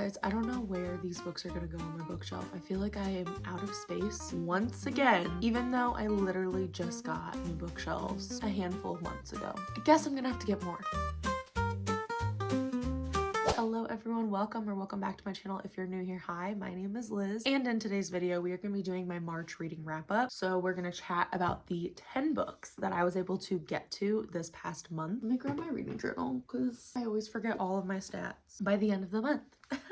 Guys, I don't know where these books are gonna go on my bookshelf. I feel like I am out of space once again, even though I literally just got new bookshelves a handful of months ago. I guess I'm gonna have to get more. Hello everyone, welcome back to my channel. If you're new here, hi, my name is Liz, and in today's video we are going to be doing my March reading wrap up. So we're going to chat about the 10 books that I was able to get to this past month. Let me grab my reading journal because I always forget all of my stats by the end of the month.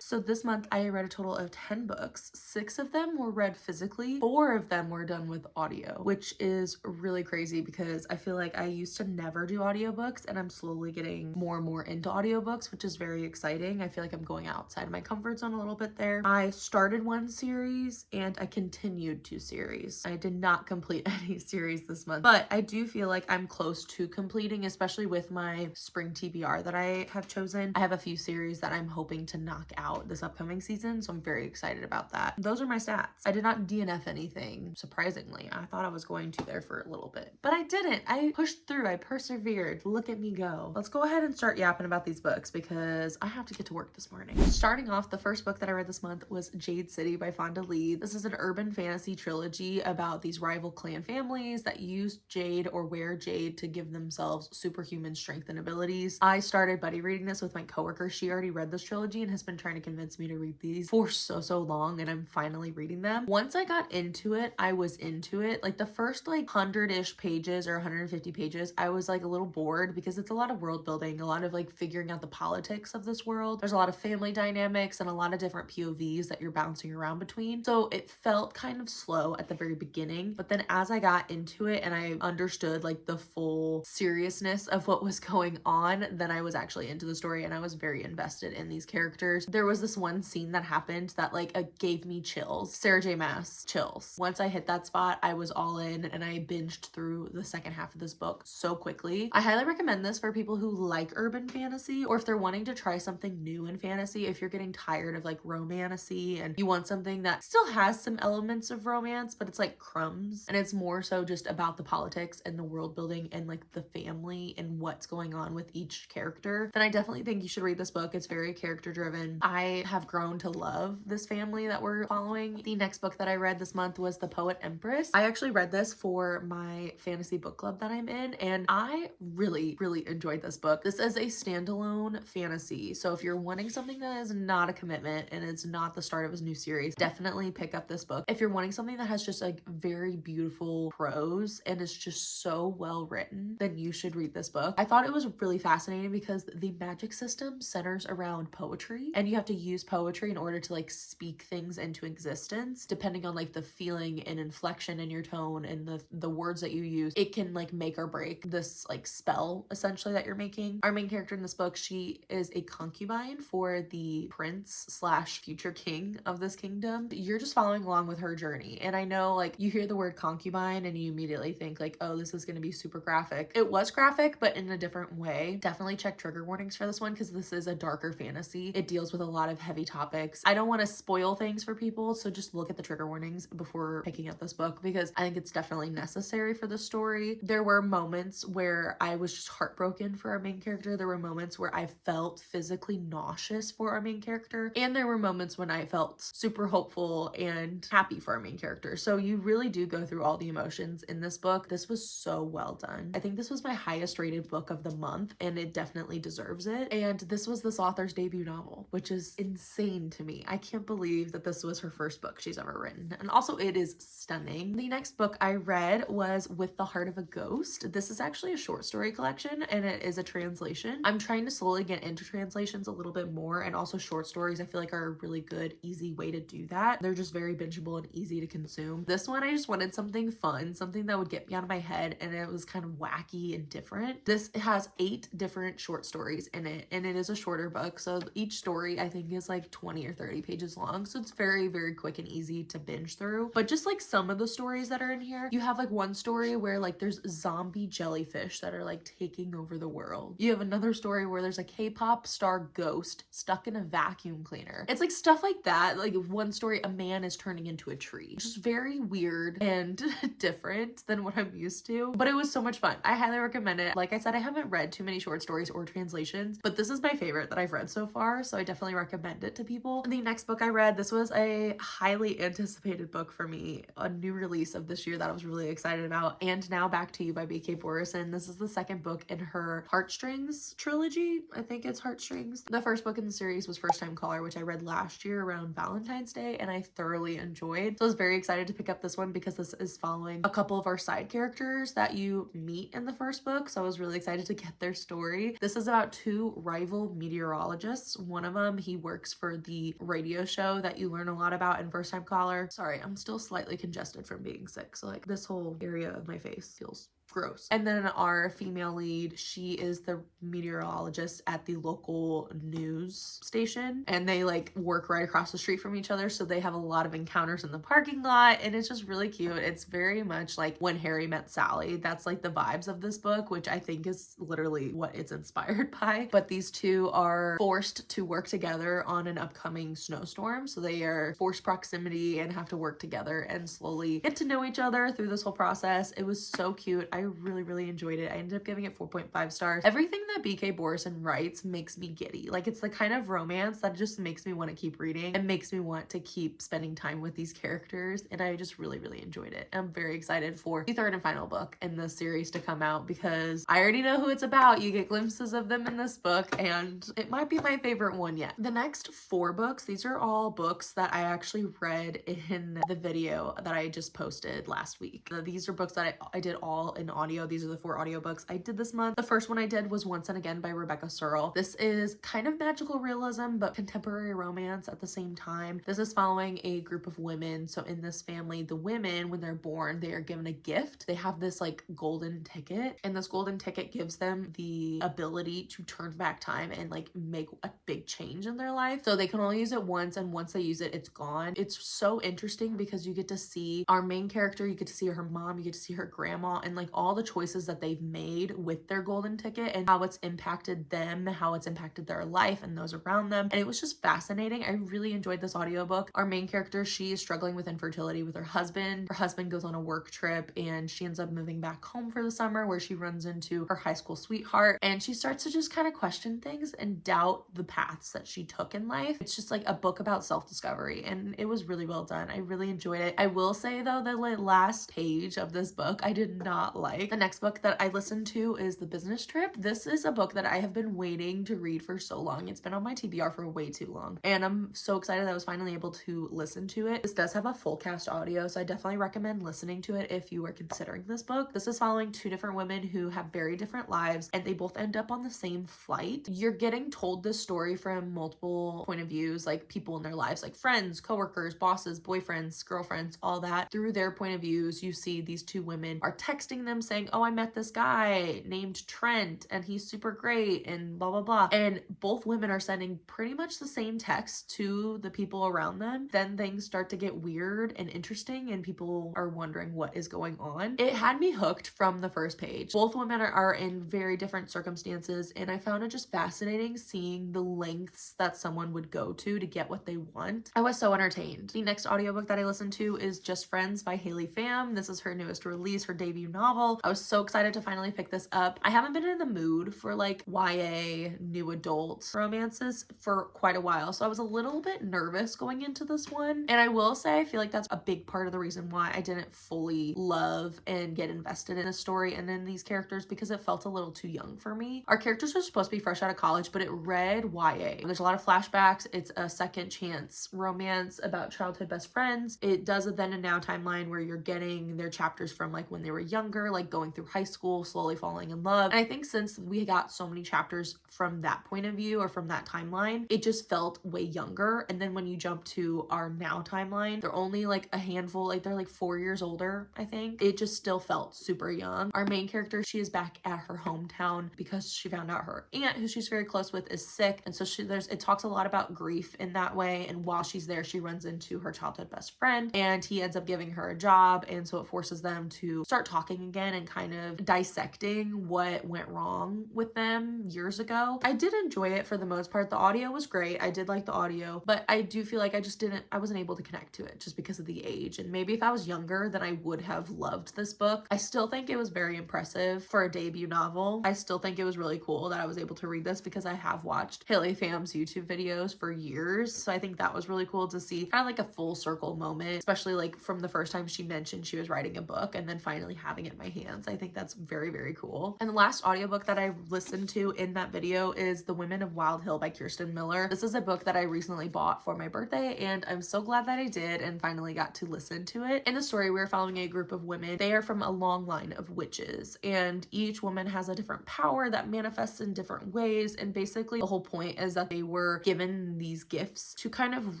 So this month I read a total of 10 books. 6 of them were read physically, 4 of them were done with audio, which is really crazy because I feel like I used to never do audiobooks and I'm slowly getting more and more into audiobooks, which is very exciting. I feel like I'm going outside of my comfort zone a little bit there. I started one series and I continued 2 series. I did not complete any series this month, but I do feel like I'm close to completing, especially with my spring TBR that I have chosen. I have a few series that I'm hoping to knock out this upcoming season, so I'm very excited about that. Those are my stats. I did not DNF anything, surprisingly. I thought I was going to there for a little bit, but I didn't. I pushed through, I persevered. Look at me go. Let's go ahead and start yapping about these books because I have to get to work this morning. Starting off, the first book that I read this month was Jade City by Fonda Lee. This is an urban fantasy trilogy about these rival clan families that use jade or wear jade to give themselves superhuman strength and abilities. I started buddy reading this with my coworker. She already read this trilogy and has been trying to convince me to read these for so long, and I'm finally reading them. Once I got into it, I was into it. Like the first 100-ish pages or 150 pages, I was a little bored because it's a lot of world building, a lot of figuring out the politics of this world. There's a lot of family dynamics and a lot of different POVs that you're bouncing around between. So it felt kind of slow at the very beginning, but then as I got into it and I understood the full seriousness of what was going on, then I was actually into the story and I was very invested in these characters. There was this one scene that happened that gave me chills. Sarah J Maas chills. Once I hit that spot, I was all in and I binged through the second half of this book so quickly. I highly recommend this for people who like urban fantasy, or if they're wanting to try something new in fantasy. If you're getting tired of romantasy and you want something that still has some elements of romance, but it's crumbs and it's more so just about the politics and the world building and the family and what's going on with each character, then I definitely think you should read this book. It's very character driven. I have grown to love this family that we're following. The next book that I read this month was The Poet Empress. I actually read this for my fantasy book club that I'm in, and I really enjoyed this book. This is a standalone fantasy, so if you're wanting something that is not a commitment and it's not the start of a new series, definitely pick up this book. If you're wanting something that has just very beautiful prose and is just so well written, then you should read this book. I thought it was really fascinating because the magic system centers around poetry, and you have to use poetry in order to speak things into existence. Depending on the feeling and inflection in your tone and the words that you use, it can make or break this spell essentially that you're making. Our main character in this book, she is a concubine for the prince slash future king of this kingdom. You're just following along with her journey, and I know you hear the word concubine and you immediately think oh, this is going to be super graphic. It was graphic, but in a different way. Definitely check trigger warnings for this one because this is a darker fantasy. It deals with a lot of heavy topics. I don't want to spoil things for people, so just look at the trigger warnings before picking up this book because I think it's definitely necessary for the story. There were moments where I was just heartbroken for our main character. There were moments where I felt physically nauseous for our main character, and there were moments when I felt super hopeful and happy for our main character. So you really do go through all the emotions in this book. This was so well done. I think this was my highest rated book of the month, and it definitely deserves it. And this was this author's debut novel, which is insane to me. I can't believe that this was her first book she's ever written. And also it is stunning. The next book I read was With the Heart of a Ghost. This is actually a short story collection and it is a translation. I'm trying to slowly get into translations a little bit more, and also short stories I feel are a really good, easy way to do that. They're just very bingeable and easy to consume. This one, I just wanted something fun, something that would get me out of my head, and it was kind of wacky and different. This has 8 different short stories in it, and it is a shorter book, so each story I think is 20 or 30 pages long, so it's very quick and easy to binge through. But just some of the stories that are in here, you have one story where there's zombie jellyfish that are taking over the world. You have another story where there's a K-pop star ghost stuck in a vacuum cleaner. It's stuff like that. One story, a man is turning into a tree. Just very weird and different than what I'm used to, but it was so much fun. I highly recommend it. Like I said, I haven't read too many short stories or translations, but this is my favorite that I've read so far, so I definitely recommend it to people. The next book I read, this was a highly anticipated book for me, a new release of this year that I was really excited about. And Now Back to You by B.K. Borison. This is the second book in her Heartstrings trilogy. I think it's Heartstrings. The first book in the series was First Time Caller, which I read last year around Valentine's Day, and I thoroughly enjoyed. So I was very excited to pick up this one because this is following a couple of our side characters that you meet in the first book. So I was really excited to get their story. This is about two rival meteorologists. One of them, he works for the radio show that you learn a lot about in First Time Caller. Sorry, I'm still slightly congested from being sick. So like this whole area of my face feels gross. And then our female lead, she is the meteorologist at the local news station, and they like work right across the street from each other, so they have a lot of encounters in the parking lot, and it's just really cute. It's very much like When Harry Met Sally. That's like the vibes of this book, which I think is literally what it's inspired by. But these two are forced to work together on an upcoming snowstorm, so they are forced proximity and have to work together and slowly get to know each other through this whole process. It was so cute. I really enjoyed it. I ended up giving it 4.5 stars. Everything that B.K. Borison writes makes me giddy. Like, it's the kind of romance that just makes me want to keep reading and makes me want to keep spending time with these characters, and I just really enjoyed it. I'm very excited for the third and final book in the series to come out because I already know who it's about. You get glimpses of them in this book, and it might be my favorite one yet. The next 4 books, these are all books that I actually read in the video that I just posted last week. These are books that I did all in audio. These are the 4 audiobooks I did this month. The first one I did was Once and Again by Rebecca Searle. This is kind of magical realism, but contemporary romance at the same time. This is following a group of women. So in this family, the women, when they're born, they are given a gift. They have this like golden ticket, and this golden ticket gives them the ability to turn back time and like make a big change in their life. So they can only use it once, and once they use it, it's gone. It's so interesting because you get to see our main character, you get to see her mom, you get to see her grandma, and like all the choices that they've made with their golden ticket and how it's impacted them, how it's impacted their life and those around them. And it was just fascinating. I really enjoyed this audiobook. Our main character, she is struggling with infertility with her husband. Her husband goes on a work trip, and she ends up moving back home for the summer, where she runs into her high school sweetheart, and she starts to just kind of question things and doubt the paths that she took in life. It's just like a book about self-discovery, and it was really well done. I really enjoyed it. I will say though, the last page of this book I did not like. The next book that I listened to is The Business Trip. This is a book that I have been waiting to read for so long. It's been on my TBR for way too long, and I'm so excited that I was finally able to listen to it. This does have a full cast audio, so I definitely recommend listening to it if you are considering this book. This is following 2 different women who have very different lives, and they both end up on the same flight. You're getting told this story from multiple point of views, like people in their lives, like friends, coworkers, bosses, boyfriends, girlfriends, all that. Through their point of views, you see these 2 women are texting them saying, oh, I met this guy named Trent and he's super great and blah blah blah, and both women are sending pretty much the same text to the people around them. Then things start to get weird and interesting, and people are wondering what is going on. It had me hooked from the first page. Both women are in very different circumstances, and I found it just fascinating seeing the lengths that someone would go to get what they want. I was so entertained. The next audiobook that I listened to is Just Friends by Haley Pham. This is her newest release, her debut novel. I was so excited to finally pick this up. I haven't been in the mood for like YA new adult romances for quite a while, so I was a little bit nervous going into this one. And I will say, I feel like that's a big part of the reason why I didn't fully love and get invested in the story and in these characters, because it felt a little too young for me. Our characters are supposed to be fresh out of college, but it read YA. There's a lot of flashbacks. It's a second chance romance about childhood best friends. It does a then and now timeline where you're getting their chapters from like when they were younger, like going through high school, slowly falling in love. And I think since we got so many chapters from that point of view or from that timeline, it just felt way younger. And then when you jump to our now timeline, they're only like a handful, like they're like 4 years older, I think. It just still felt super young. Our main character, she is back at her hometown because she found out her aunt, who she's very close with, is sick. And so it talks a lot about grief in that way. And while she's there, she runs into her childhood best friend, and he ends up giving her a job. And so it forces them to start talking again. again and kind of dissecting what went wrong with them years ago. I did enjoy it for the most part. The audio was great. I did like the audio, but I do feel like I wasn't able to connect to it just because of the age. And maybe if I was younger, then I would have loved this book. I still think it was very impressive for a debut novel. I still think it was really cool that I was able to read this because I have watched Haley Pham's YouTube videos for years. So I think that was really cool to see kind of like a full circle moment, especially like from the first time she mentioned she was writing a book and then finally having it in my hands. I think that's very, very cool. And the last audiobook that I listened to in that video is The Women of Wild Hill by Kirsten Miller. This is a book that I recently bought for my birthday, and I'm so glad that I did and finally got to listen to it. In the story, we're following a group of women. They are from a long line of witches, and each woman has a different power that manifests in different ways. And basically the whole point is that they were given these gifts to kind of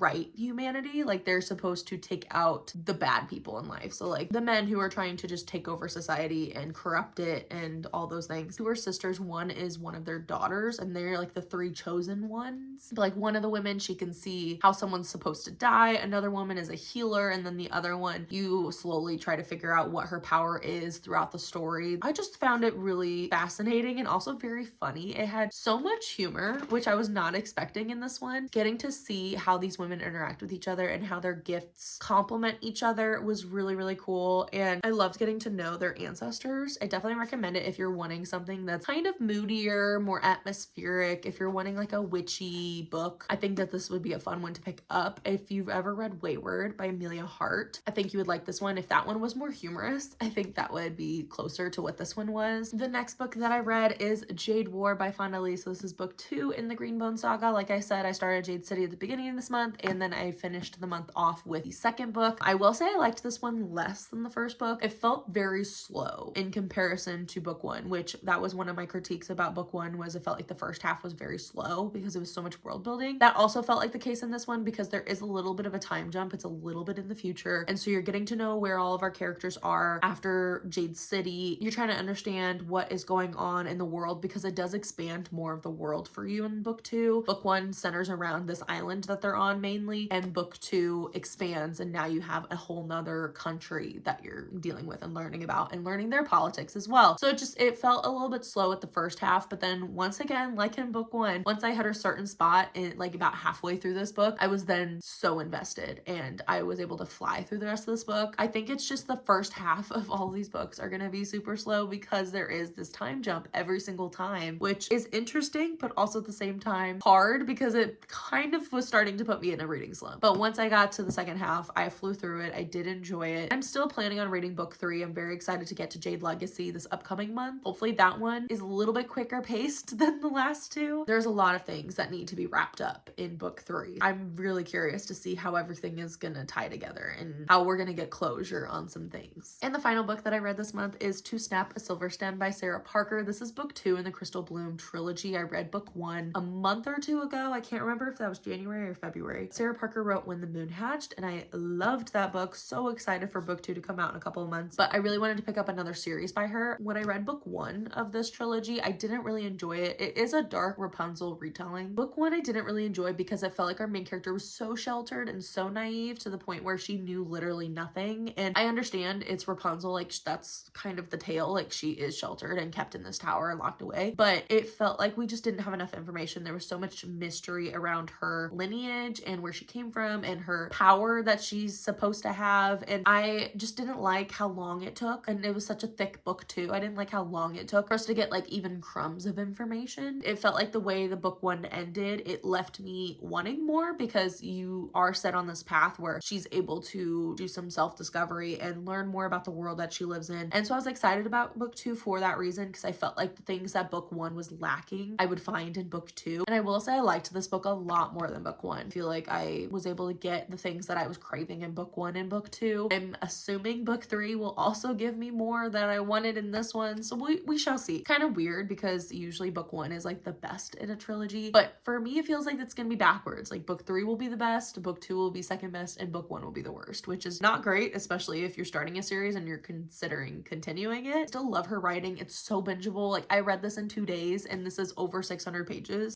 right humanity. Like they're supposed to take out the bad people in life. So like the men who are trying to just take over society and corrupt it and all those things. Two are sisters. One is one of their daughters, and they're like the three chosen ones. But like one of the women, she can see how someone's supposed to die. Another woman is a healer, and then the other one, you slowly try to figure out what her power is throughout the story. I just found it really fascinating and also very funny. It had so much humor, which I was not expecting in this one. Getting to see how these women interact with each other and how their gifts complement each other was really, really cool. And I loved getting to know their ancestors. I definitely recommend it if you're wanting something that's kind of moodier, more atmospheric. If you're wanting like a witchy book, I think that this would be a fun one to pick up. If you've ever read Wayward by Amelia Hart, I think you would like this one. If that one was more humorous, I think that would be closer to what this one was. The next book that I read is Jade War by Fonda Lee. So this is book 2 in the Greenbone saga. Like I said, I started Jade City at the beginning of this month, and then I finished the month off with the second book. I will say I liked this one less than the first book. It felt very slow in comparison to book 1, which that was one of my critiques about book 1, was it felt like the first half was very slow because it was so much world building. That also felt like the case in this one because there is a little bit of a time jump. It's a little bit in the future, and so you're getting to know where all of our characters are after Jade City. You're trying to understand what is going on in the world because it does expand more of the world for you in book 2. Book 1 centers around this island that they're on mainly, and book 2 expands, and now you have a whole nother country that you're dealing with and learning about and learning their politics as well. So it felt a little bit slow at the first half, but then once again, like in book 1, once I had a certain spot in like about halfway through this book, I was then so invested and I was able to fly through the rest of this book. I think it's just the first half of all these books are going to be super slow because there is this time jump every single time, which is interesting, but also at the same time hard because it kind of was starting to put me in a reading slump. But once I got to the second half, I flew through it. I did enjoy it. I'm still planning on reading book 3. I'm very excited to get to Jade Legacy this upcoming month. Hopefully that one is a little bit quicker paced than the last two. There's a lot of things that need to be wrapped up in book 3. I'm really curious to see how everything is gonna tie together and how we're gonna get closure on some things. And the final book that I read this month is To Snap a Silver Stem by Sarah Parker. This is book 2 in the Crystal Bloom trilogy. I read book 1 a month or 2 ago. I can't remember if that was January or February. Sarah Parker wrote When the Moon Hatched, and I loved that book. So excited for book 2 to come out in a couple of months, but I really wanted to pick up another series by her. When I read book 1 of this trilogy, I didn't really enjoy it. It is a dark Rapunzel retelling. Book 1 I didn't really enjoy because I felt like our main character was so sheltered and so naive to the point where she knew literally nothing. And I understand it's Rapunzel, like that's kind of the tale, like she is sheltered and kept in this tower and locked away, but it felt like we just didn't have enough information. There was so much mystery around her lineage and where she came from and her power that she's supposed to have, and I just didn't like how long it took. And it was such a thick book too. I didn't like how long it took for us to get like even crumbs of information. It felt like the way the book 1 ended, it left me wanting more because you are set on this path where she's able to do some self-discovery and learn more about the world that she lives in. And so I was excited about book 2 for that reason, because I felt like the things that book 1 was lacking I would find in book 2. And I will say I liked this book a lot more than book 1. I feel like I was able to get the things that I was craving in book 1 and book 2. I'm assuming book 3 will also give me more that I wanted in this one, so we shall see. Kind of weird because usually book 1 is like the best in a trilogy, but for me it feels like it's gonna be backwards. Like book 3 will be the best, book 2 will be second best, and book 1 will be the worst, which is not great, especially if you're starting a series and you're considering continuing it. Still love her writing. It's so bingeable. Like I read this in 2 days and this is over 600 pages.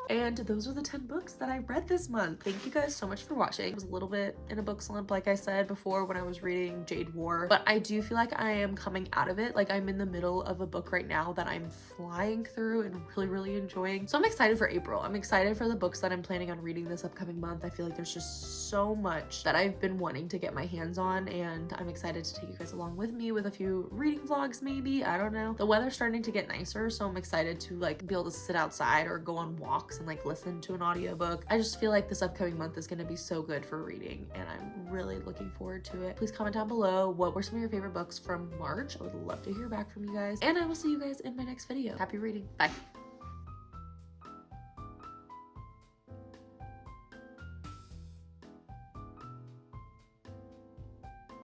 And And those are the 10 books that I read this month. Thank you guys so much for watching. I was a little bit in a book slump, like I said before, when I was reading Jade War, but I do feel like I am coming out of it. Like, I'm in the middle of a book right now that I'm flying through and really enjoying. So I'm excited for April. I'm excited for the books that I'm planning on reading this upcoming month. I feel like there's just so much that I've been wanting to get my hands on, and I'm excited to take you guys along with me with a few reading vlogs maybe. I don't know. The weather's starting to get nicer, so I'm excited to like be able to sit outside or go on walks and like listen to an audiobook. I just feel like this upcoming month is going to be so good for reading, and I'm really looking forward to it. Please comment down below what were some of your favorite books from March. I would love to hear back from you guys, and I will see you guys in my next video. Happy reading. Bye.